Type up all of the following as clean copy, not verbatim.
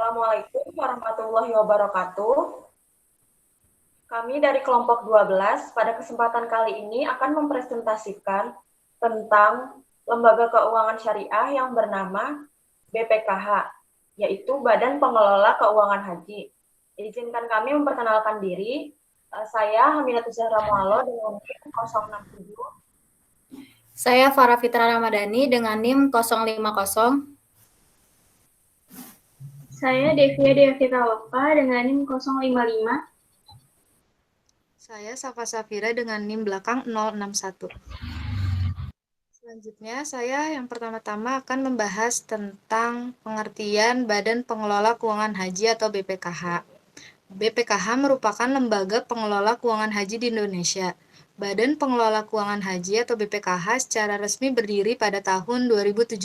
Assalamualaikum warahmatullahi wabarakatuh. Kami dari kelompok 12 pada kesempatan kali ini akan mempresentasikan tentang lembaga keuangan syariah yang bernama BPKH, yaitu Badan Pengelola Keuangan Haji. Izinkan kami memperkenalkan diri. Saya Haminatus Zahra Mualo dengan NIM 067. Saya Farah Fitra Ramadhani dengan NIM 050. Saya Devia Devita Loka dengan NIM 055. Saya Safa Safira dengan NIM belakang 061. Selanjutnya, saya yang pertama-tama akan membahas tentang pengertian Badan Pengelola Keuangan Haji atau BPKH. BPKH merupakan lembaga pengelola keuangan haji di Indonesia. Badan Pengelola Keuangan Haji atau BPKH secara resmi berdiri pada tahun 2017.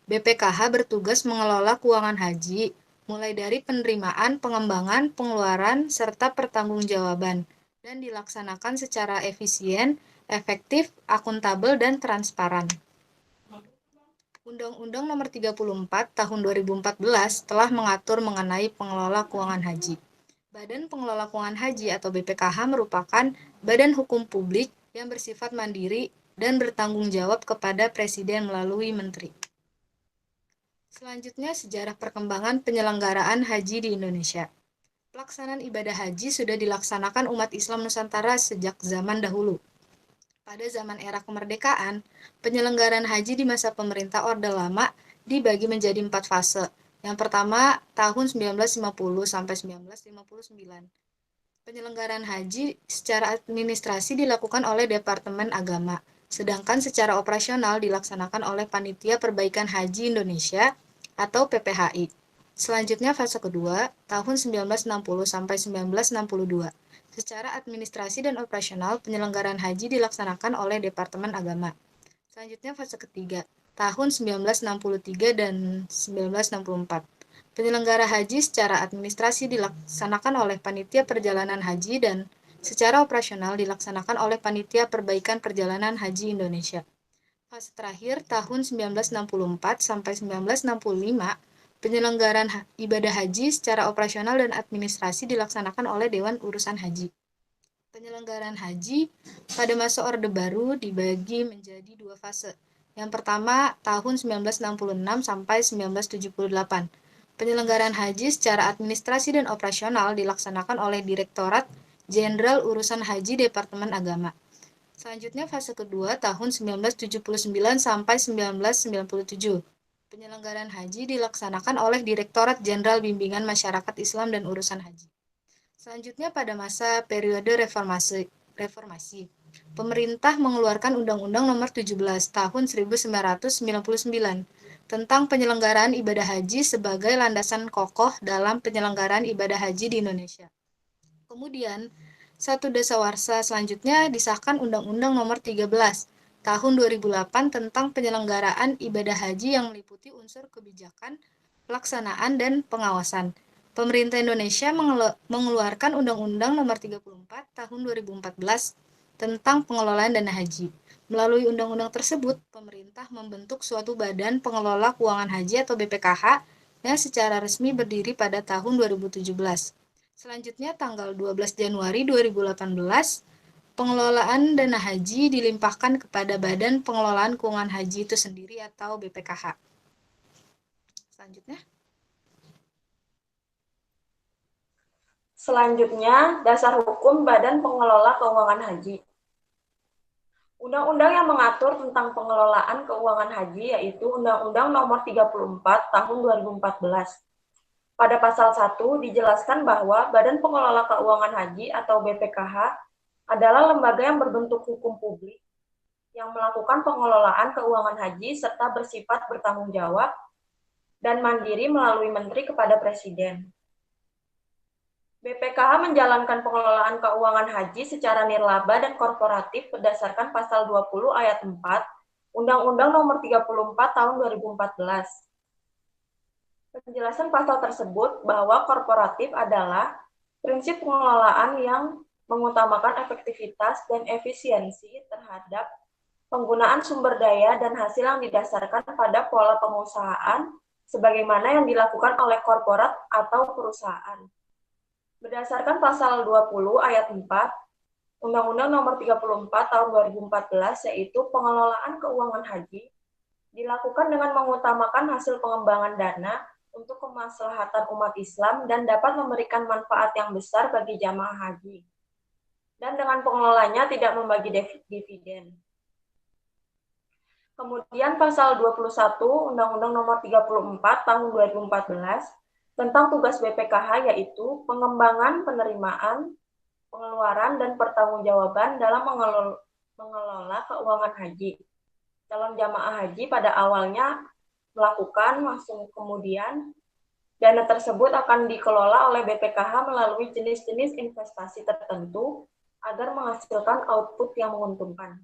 BPKH bertugas mengelola keuangan haji, mulai dari penerimaan, pengembangan, pengeluaran, serta pertanggungjawaban, dan dilaksanakan secara efisien, efektif, akuntabel, dan transparan. Undang-Undang Nomor 34 Tahun 2014 telah mengatur mengenai pengelola keuangan haji. Badan Pengelola Keuangan Haji atau BPKH merupakan badan hukum publik yang bersifat mandiri dan bertanggung jawab kepada Presiden melalui Menteri. Selanjutnya, sejarah perkembangan penyelenggaraan haji di Indonesia. Pelaksanaan ibadah haji sudah dilaksanakan umat Islam Nusantara sejak zaman dahulu. Pada zaman era kemerdekaan, penyelenggaraan haji di masa pemerintah Orde Lama dibagi menjadi 4 fase. Yang pertama, tahun 1950 sampai 1959. Penyelenggaraan haji secara administrasi dilakukan oleh Departemen Agama, sedangkan secara operasional dilaksanakan oleh Panitia Perbaikan Haji Indonesia atau PPHI. Selanjutnya fase kedua, tahun 1960 sampai 1962. Secara administrasi dan operasional, penyelenggaraan haji dilaksanakan oleh Departemen Agama. Selanjutnya fase ketiga, tahun 1963 dan 1964. Penyelenggara haji secara administrasi dilaksanakan oleh Panitia Perjalanan Haji dan secara operasional dilaksanakan oleh Panitia Perbaikan Perjalanan Haji Indonesia. Fase terakhir tahun 1964 sampai 1965, penyelenggaraan ibadah haji secara operasional dan administrasi dilaksanakan oleh Dewan Urusan Haji. Penyelenggaraan haji pada masa Orde Baru dibagi menjadi 2 fase. Yang pertama, tahun 1966 sampai 1978. Penyelenggaraan haji secara administrasi dan operasional dilaksanakan oleh Direktorat Jenderal Urusan Haji Departemen Agama. Selanjutnya fase kedua tahun 1979 sampai 1997. Penyelenggaraan haji dilaksanakan oleh Direktorat Jenderal Bimbingan Masyarakat Islam dan Urusan Haji. Selanjutnya pada masa periode reformasi, pemerintah mengeluarkan Undang-Undang Nomor 17 Tahun 1999 tentang penyelenggaraan ibadah haji sebagai landasan kokoh dalam penyelenggaraan ibadah haji di Indonesia. Kemudian, satu dasawarsa selanjutnya disahkan Undang-Undang Nomor 13 Tahun 2008 tentang penyelenggaraan ibadah haji yang meliputi unsur kebijakan, pelaksanaan, dan pengawasan. Pemerintah Indonesia mengeluarkan Undang-Undang Nomor 34 Tahun 2014 tentang pengelolaan dana haji. Melalui undang-undang tersebut, pemerintah membentuk suatu Badan Pengelola Keuangan Haji atau BPKH yang secara resmi berdiri pada tahun 2017. Selanjutnya, tanggal 12 Januari 2018, pengelolaan dana haji dilimpahkan kepada Badan Pengelolaan Keuangan Haji itu sendiri atau BPKH. Selanjutnya, dasar hukum Badan Pengelola Keuangan Haji. Undang-undang yang mengatur tentang pengelolaan keuangan haji yaitu Undang-Undang Nomor 34 Tahun 2014. Pada pasal 1 dijelaskan bahwa Badan Pengelola Keuangan Haji atau BPKH adalah lembaga yang berbentuk hukum publik yang melakukan pengelolaan keuangan haji serta bersifat bertanggung jawab dan mandiri melalui menteri kepada Presiden. BPKH menjalankan pengelolaan keuangan haji secara nirlaba dan korporatif berdasarkan pasal 20 ayat 4 Undang-Undang Nomor 34 Tahun 2014. Penjelasan pasal tersebut bahwa korporatif adalah prinsip pengelolaan yang mengutamakan efektivitas dan efisiensi terhadap penggunaan sumber daya dan hasil yang didasarkan pada pola pengusahaan sebagaimana yang dilakukan oleh korporat atau perusahaan. Berdasarkan pasal 20 ayat 4 Undang-Undang Nomor 34 Tahun 2014, yaitu pengelolaan keuangan haji, dilakukan dengan mengutamakan hasil pengembangan dana untuk kemaslahatan umat Islam dan dapat memberikan manfaat yang besar bagi jamaah haji. Dan dengan pengelolanya tidak membagi dividen. Kemudian pasal 21 Undang-Undang Nomor 34 Tahun 2014 tentang tugas BPKH, yaitu pengembangan, penerimaan, pengeluaran, dan pertanggungjawaban dalam mengelola keuangan haji. Calon jamaah haji pada awalnya melakukan, langsung kemudian dana tersebut akan dikelola oleh BPKH melalui jenis-jenis investasi tertentu agar menghasilkan output yang menguntungkan.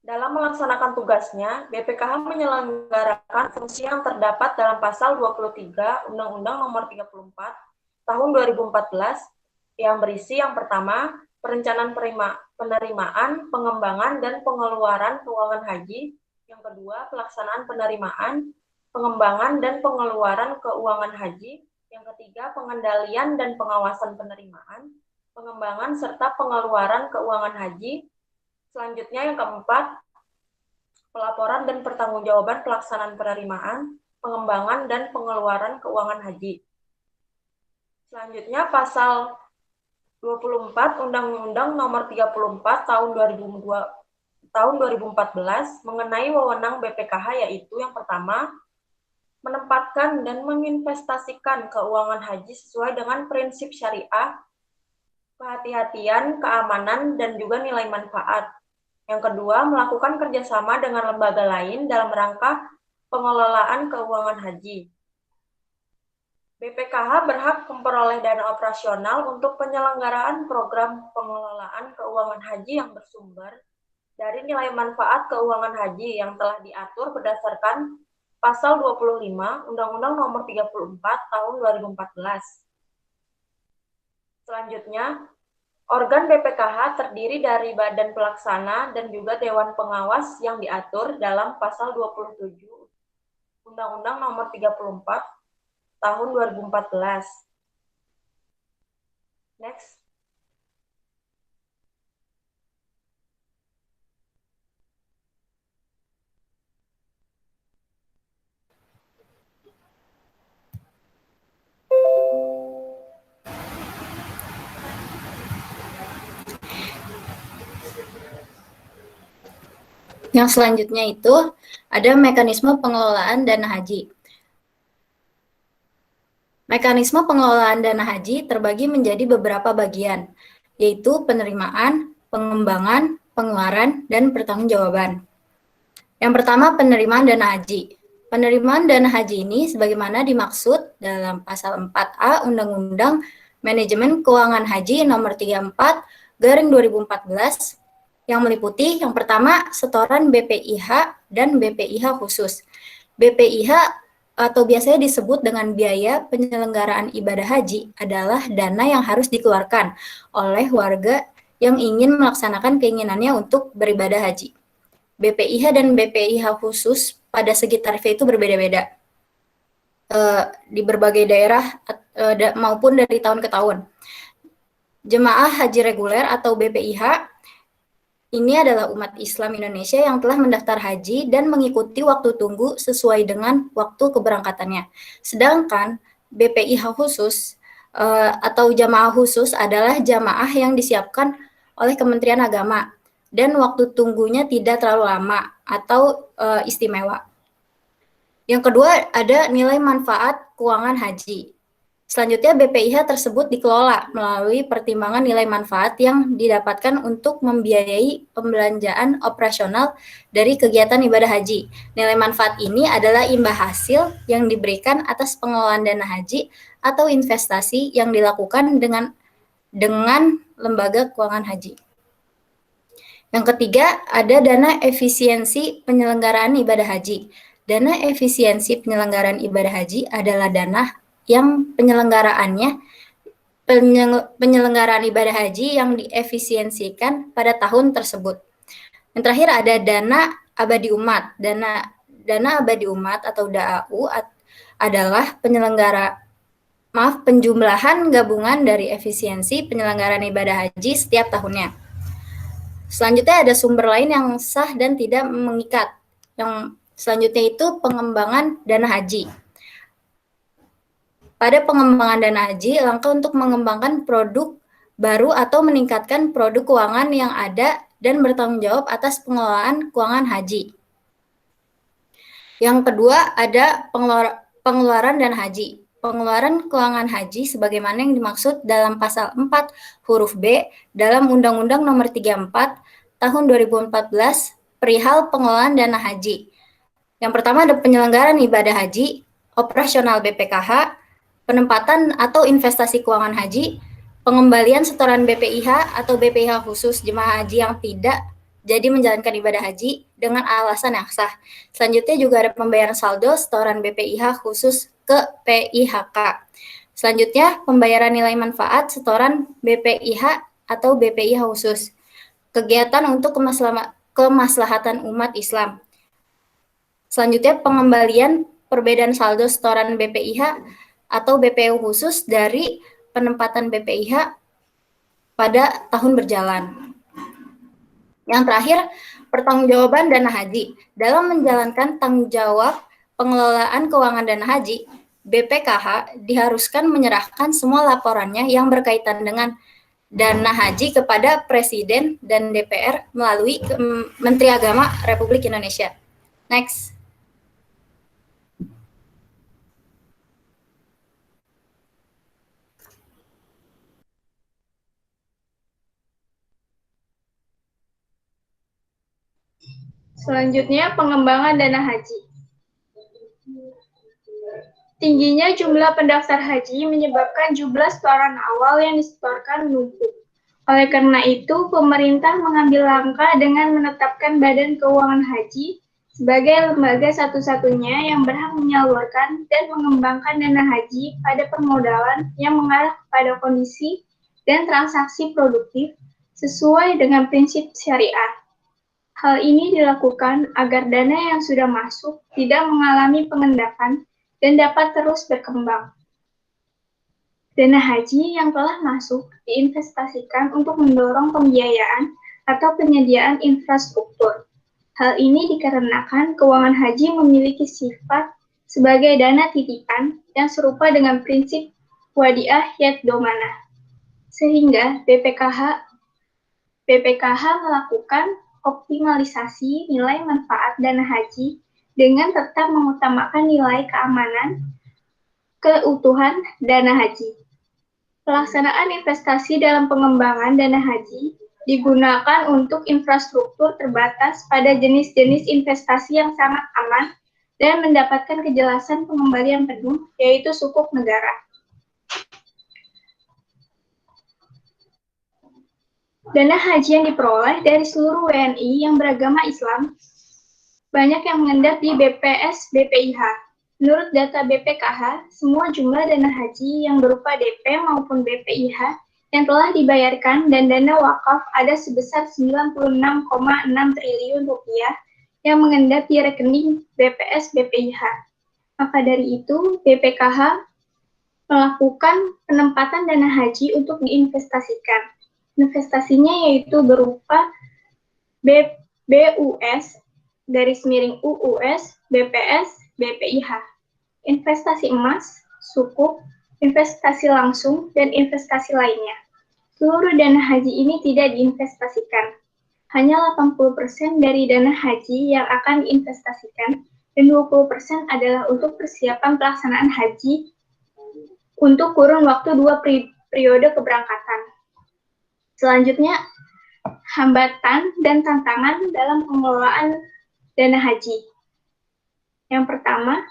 Dalam melaksanakan tugasnya, BPKH menyelenggarakan fungsi yang terdapat dalam pasal 23 Undang-Undang Nomor 34 Tahun 2014 yang berisi yang pertama, perencanaan penerimaan, pengembangan, dan pengeluaran keuangan haji. Yang kedua, pelaksanaan penerimaan, pengembangan, dan pengeluaran keuangan haji. Yang ketiga, pengendalian dan pengawasan penerimaan, pengembangan, serta pengeluaran keuangan haji. Selanjutnya yang keempat, pelaporan dan pertanggungjawaban pelaksanaan penerimaan, pengembangan, dan pengeluaran keuangan haji. Selanjutnya pasal 24 Undang-Undang Nomor 34 Tahun 2014 mengenai wewenang BPKH, yaitu yang pertama, menempatkan dan menginvestasikan keuangan haji sesuai dengan prinsip syariah, kehati-hatian, keamanan, dan juga nilai manfaat. Yang kedua, melakukan kerjasama dengan lembaga lain dalam rangka pengelolaan keuangan haji. BPKH berhak memperoleh dana operasional untuk penyelenggaraan program pengelolaan keuangan haji yang bersumber dari nilai manfaat keuangan haji yang telah diatur berdasarkan pasal 25 Undang-Undang Nomor 34 Tahun 2014. Selanjutnya, organ BPKH terdiri dari badan pelaksana dan juga dewan pengawas yang diatur dalam pasal 27 Undang-Undang Nomor 34 Tahun 2014. Next. Yang selanjutnya itu ada mekanisme pengelolaan dana haji. Mekanisme pengelolaan dana haji terbagi menjadi beberapa bagian, yaitu penerimaan, pengembangan, pengeluaran, dan pertanggungjawaban. Yang pertama, penerimaan dana haji. Penerimaan dana haji ini sebagaimana dimaksud dalam pasal 4A Undang-Undang Manajemen Keuangan Haji Nomor 34/2014 yang meliputi yang pertama, setoran BPIH dan BPIH khusus. BPIH atau biasanya disebut dengan biaya penyelenggaraan ibadah haji adalah dana yang harus dikeluarkan oleh warga yang ingin melaksanakan keinginannya untuk beribadah haji. BPIH dan BPIH khusus pada segi tarifnya itu berbeda-beda di berbagai daerah maupun dari tahun ke tahun. Jemaah haji reguler atau BPIH ini adalah umat Islam Indonesia yang telah mendaftar haji dan mengikuti waktu tunggu sesuai dengan waktu keberangkatannya. Sedangkan BPIH khusus atau jamaah khusus adalah jamaah yang disiapkan oleh Kementerian Agama dan waktu tunggunya tidak terlalu lama atau istimewa. Yang kedua ada nilai manfaat keuangan haji. Selanjutnya BPIH tersebut dikelola melalui pertimbangan nilai manfaat yang didapatkan untuk membiayai pembelanjaan operasional dari kegiatan ibadah haji. Nilai manfaat ini adalah imbal hasil yang diberikan atas pengelolaan dana haji atau investasi yang dilakukan dengan lembaga keuangan haji. Yang ketiga ada dana efisiensi penyelenggaraan ibadah haji. Dana efisiensi penyelenggaraan ibadah haji adalah dana yang penyelenggaraan ibadah haji yang diefisiensikan pada tahun tersebut. Yang terakhir ada dana abadi umat. Dana Dana Abadi Umat atau DAU adalah penjumlahan gabungan dari efisiensi penyelenggaraan ibadah haji setiap tahunnya. Selanjutnya ada sumber lain yang sah dan tidak mengikat. Yang selanjutnya itu pengembangan dana haji. Pada pengembangan dana haji, langkah untuk mengembangkan produk baru atau meningkatkan produk keuangan yang ada dan bertanggung jawab atas pengelolaan keuangan haji. Yang kedua ada pengeluaran dana haji. Pengeluaran keuangan haji sebagaimana yang dimaksud dalam pasal 4 huruf B dalam Undang-Undang Nomor 34 Tahun 2014 perihal pengelolaan dana haji. Yang pertama ada penyelenggaraan ibadah haji, operasional BPKH, penempatan atau investasi keuangan haji, pengembalian setoran BPIH atau BPIH khusus jemaah haji yang tidak jadi menjalankan ibadah haji dengan alasan yang sah. Selanjutnya juga ada pembayaran saldo setoran BPIH khusus ke PIHK. Selanjutnya pembayaran nilai manfaat setoran BPIH atau BPIH khusus. Kegiatan untuk kemaslahatan umat Islam. Selanjutnya pengembalian perbedaan saldo setoran BPIH atau BPU khusus dari penempatan BPIH pada tahun berjalan. Yang terakhir, pertanggungjawaban dana haji. Dalam menjalankan tanggung jawab pengelolaan keuangan dana haji, BPKH diharuskan menyerahkan semua laporannya yang berkaitan dengan dana haji kepada Presiden dan DPR melalui Menteri Agama Republik Indonesia. Next. Selanjutnya, pengembangan dana haji. Tingginya jumlah pendaftar haji menyebabkan jumlah setoran awal yang disetorkan menumpuk. Oleh karena itu, pemerintah mengambil langkah dengan menetapkan Badan Keuangan Haji sebagai lembaga satu-satunya yang berhak menyalurkan dan mengembangkan dana haji pada permodalan yang mengarah kepada kondisi dan transaksi produktif sesuai dengan prinsip syariah. Hal ini dilakukan agar dana yang sudah masuk tidak mengalami pengendapan dan dapat terus berkembang. Dana haji yang telah masuk diinvestasikan untuk mendorong pembiayaan atau penyediaan infrastruktur. Hal ini dikarenakan keuangan haji memiliki sifat sebagai dana titipan yang serupa dengan prinsip wadiah yad domanah. Sehingga BPKH melakukan optimalisasi nilai manfaat dana haji dengan tetap mengutamakan nilai keamanan, keutuhan dana haji. Pelaksanaan investasi dalam pengembangan dana haji digunakan untuk infrastruktur terbatas pada jenis-jenis investasi yang sangat aman dan mendapatkan kejelasan pengembalian penuh, yaitu sukuk negara. Dana haji yang diperoleh dari seluruh WNI yang beragama Islam banyak yang mengendap di BPS BPIH. Menurut data BPKH, semua jumlah dana haji yang berupa DP maupun BPIH yang telah dibayarkan dan dana wakaf ada sebesar 96,6 triliun rupiah yang mengendap di rekening BPS BPIH. Maka dari itu, BPKH melakukan penempatan dana haji untuk diinvestasikan. Investasinya yaitu berupa BUS, _UUS, BPS, BPIH, investasi emas, sukuk, investasi langsung, dan investasi lainnya. Seluruh dana haji ini tidak diinvestasikan. Hanya 80% dari dana haji yang akan diinvestasikan dan 20% adalah untuk persiapan pelaksanaan haji untuk kurun waktu 2 periode keberangkatan. Selanjutnya, hambatan dan tantangan dalam pengelolaan dana haji. Yang pertama,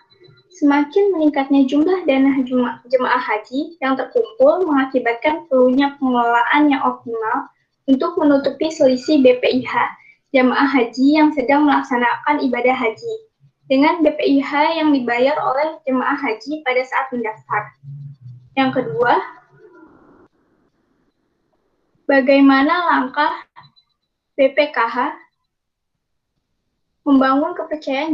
semakin meningkatnya jumlah dana jemaah haji yang terkumpul mengakibatkan perlunya pengelolaan yang optimal untuk menutupi selisih BPIH jemaah haji yang sedang melaksanakan ibadah haji dengan BPIH yang dibayar oleh jemaah haji pada saat mendaftar. Yang kedua, bagaimana langkah BPKH membangun kepercayaan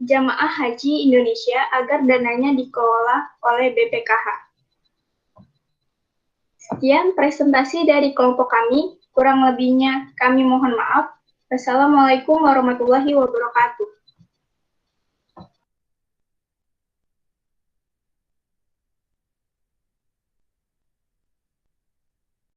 jamaah haji Indonesia agar dananya dikelola oleh BPKH. Sekian presentasi dari kelompok kami, kurang lebihnya kami mohon maaf. Wassalamualaikum warahmatullahi wabarakatuh.